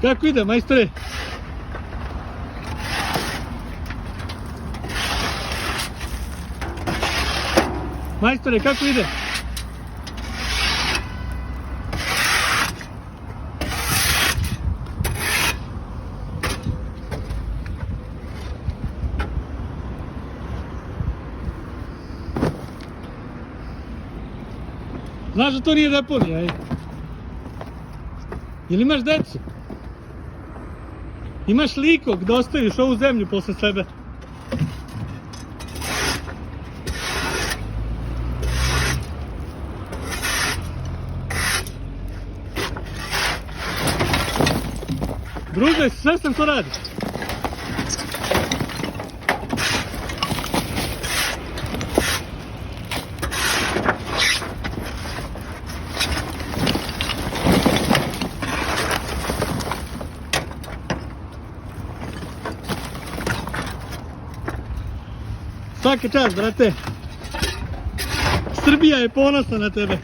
Kako ide, majstore? Majstore, kako ide? Znaš da to nije deponija, ej? Jel imaš decu? Imaš likog da ostaviš ovu zemlju posle sebe? Druže, sve sam to radi. Svaka čast, brate. Srbija je ponosna na tebe.